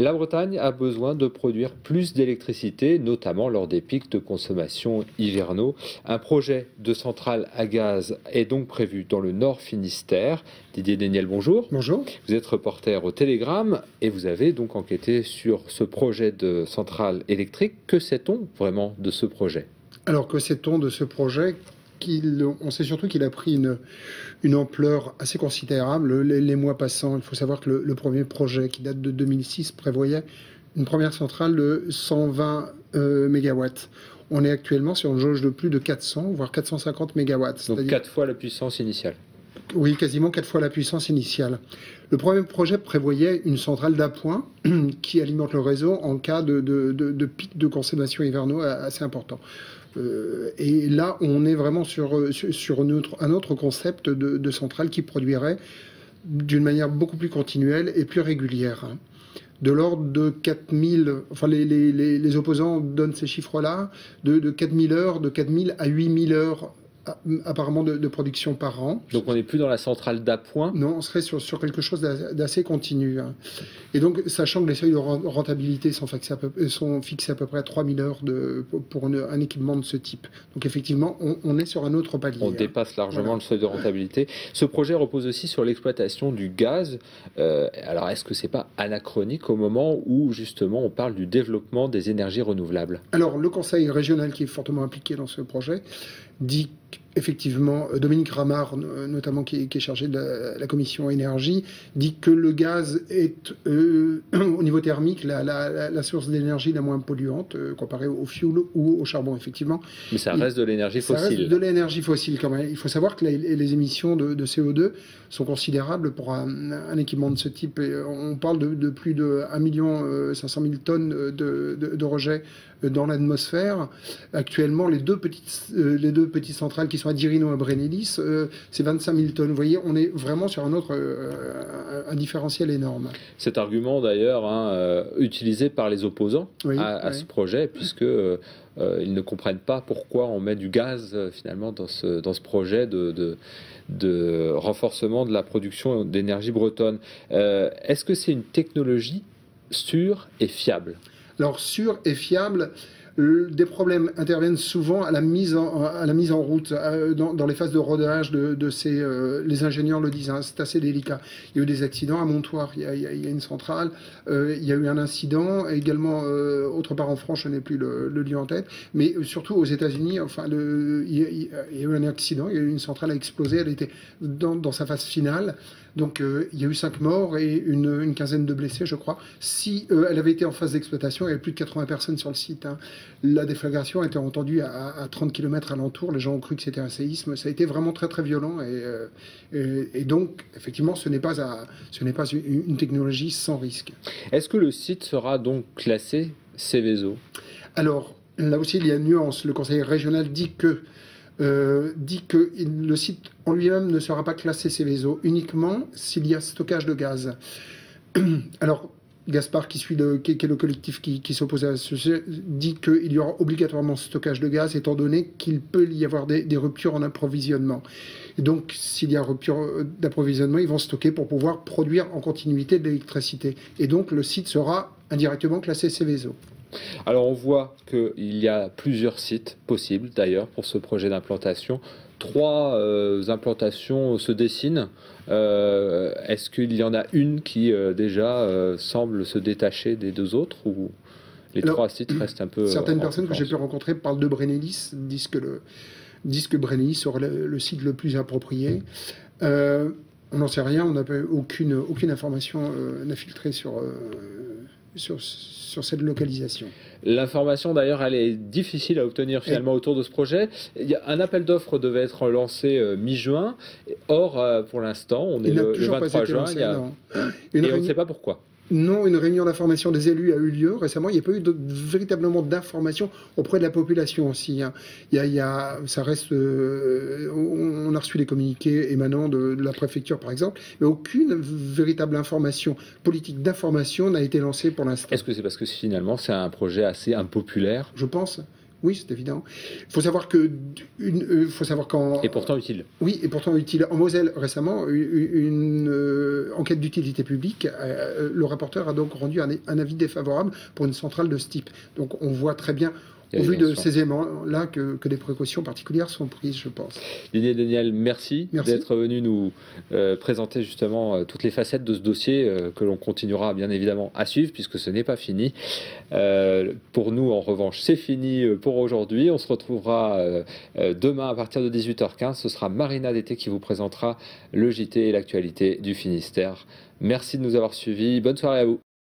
La Bretagne a besoin de produire plus d'électricité, notamment lors des pics de consommation hivernaux. Un projet de centrale à gaz est donc prévu dans le Nord Finistère. Didier Déniel, bonjour. Bonjour. Vous êtes reporter au Télégramme et vous avez donc enquêté sur ce projet de centrale électrique. Que sait-on vraiment de ce projet ? Alors, que sait-on de ce projet? On sait surtout qu'il a pris une ampleur assez considérable les mois passants. Il faut savoir que le premier projet, qui date de 2006, prévoyait une première centrale de 120 MW. On est actuellement sur une jauge de plus de 400, voire 450 MW. Donc 4 fois la puissance initiale. Oui, quasiment 4 fois la puissance initiale. Le premier projet prévoyait une centrale d'appoint qui alimente le réseau en cas de pic de consommation hivernaux assez important. Et là, on est vraiment sur un autre concept de centrale qui produirait d'une manière beaucoup plus continuelle et plus régulière. De l'ordre de 4000, enfin les opposants donnent ces chiffres-là, de 4000 heures, de 4000 à 8000 heures apparemment de production par an. Donc on n'est plus dans la centrale d'appoint. Non, on serait sur quelque chose d'assez continu. Et donc, sachant que les seuils de rentabilité sont fixés à peu près à 3000 heures pour un équipement de ce type. Donc effectivement, on est sur un autre palier. On dépasse largement le seuil de rentabilité. Ce projet repose aussi sur l'exploitation du gaz. Alors est-ce que c'est pas anachronique au moment où justement on parle du développement des énergies renouvelables? Alors le conseil régional qui est fortement impliqué dans ce projet dit effectivement, Dominique Ramard, notamment qui est chargé de la commission énergie, dit que le gaz est, au niveau thermique, la source d'énergie la moins polluante, comparée au fioul ou au charbon, effectivement. Mais ça reste de l'énergie fossile. Ça reste de l'énergie fossile, quand même. Il faut savoir que les émissions de CO2 sont considérables pour un équipement de ce type. Et on parle de plus de 1 500 000 tonnes de rejets dans l'atmosphère. Actuellement, les deux petites centrales qui sont à Dirino et à Brennilis, c'est 25 000 tonnes. Vous voyez, on est vraiment sur un différentiel énorme. Cet argument, d'ailleurs, utilisé par les opposants à ce projet, puisque ils ne comprennent pas pourquoi on met du gaz, finalement, dans ce projet de renforcement de la production d'énergie bretonne. Est-ce que c'est une technologie sûre et fiable ? Alors, sûr et fiable, des problèmes interviennent souvent à la mise en route, dans les phases de rodage les ingénieurs le disent, c'est assez délicat. Il y a eu des accidents à Montoire, il y a une centrale, il y a eu un incident, également autre part en France, je n'ai plus le lieu en tête, mais surtout aux États-Unis, enfin, il y a eu un accident, il y a eu une centrale a explosé, elle était dans sa phase finale. Donc il y a eu 5 morts et une quinzaine de blessés, je crois. Si elle avait été en phase d'exploitation, il y avait plus de 80 personnes sur le site. La déflagration a été entendue à 30 km alentour. Les gens ont cru que c'était un séisme. Ça a été vraiment très très violent. Et donc, effectivement, ce n'est pas une technologie sans risque. Est-ce que le site sera donc classé Seveso ? Alors, là aussi, il y a une nuance. Le conseil régional dit que le site en lui-même ne sera pas classé Seveso uniquement s'il y a stockage de gaz. Alors, Gaspard, qui est le collectif qui s'oppose à ce sujet, dit qu'il y aura obligatoirement stockage de gaz, étant donné qu'il peut y avoir des ruptures en approvisionnement. Et donc, s'il y a rupture d'approvisionnement, ils vont stocker pour pouvoir produire en continuité de l'électricité. Et donc, le site sera indirectement classé Seveso. Alors on voit qu'il y a plusieurs sites possibles d'ailleurs pour ce projet d'implantation. 3 implantations se dessinent. Est-ce qu'il y en a une qui déjà semble se détacher des 2 autres ou les 3 sites restent un peu... Certaines personnes que j'ai pu rencontrer parlent de Brennilis, disent que Brennilis serait le site le plus approprié. On n'en sait rien, on n'a aucune information n'a filtré sur cette localisation. L'information d'ailleurs elle est difficile à obtenir finalement autour de ce projet. Un appel d'offres devait être lancé mi-juin. Or pour l'instant on est le 23 juin et on ne sait pas pourquoi. Non, une réunion d'information des élus a eu lieu récemment. Il n'y a pas eu véritablement d'information auprès de la population aussi. Ça reste, on a reçu des communiqués émanant de la préfecture par exemple, mais aucune véritable information politique d'information n'a été lancée pour l'instant. Est-ce que c'est parce que finalement c'est un projet assez impopulaire ? Je pense. Oui, c'est évident. Il faut savoir qu'en... Et pourtant utile. Oui, et pourtant utile. En Moselle, récemment, une enquête d'utilité publique, le rapporteur a donc rendu un avis défavorable pour une centrale de ce type. Donc on voit très bien, au vu de ces éléments-là, que des précautions particulières sont prises, je pense. Didier Deniel, merci d'être venu nous présenter justement toutes les facettes de ce dossier que l'on continuera bien évidemment à suivre puisque ce n'est pas fini. Pour nous, en revanche, c'est fini pour aujourd'hui. On se retrouvera demain à partir de 18h15. Ce sera Marina Dété qui vous présentera le JT et l'actualité du Finistère. Merci de nous avoir suivis. Bonne soirée à vous.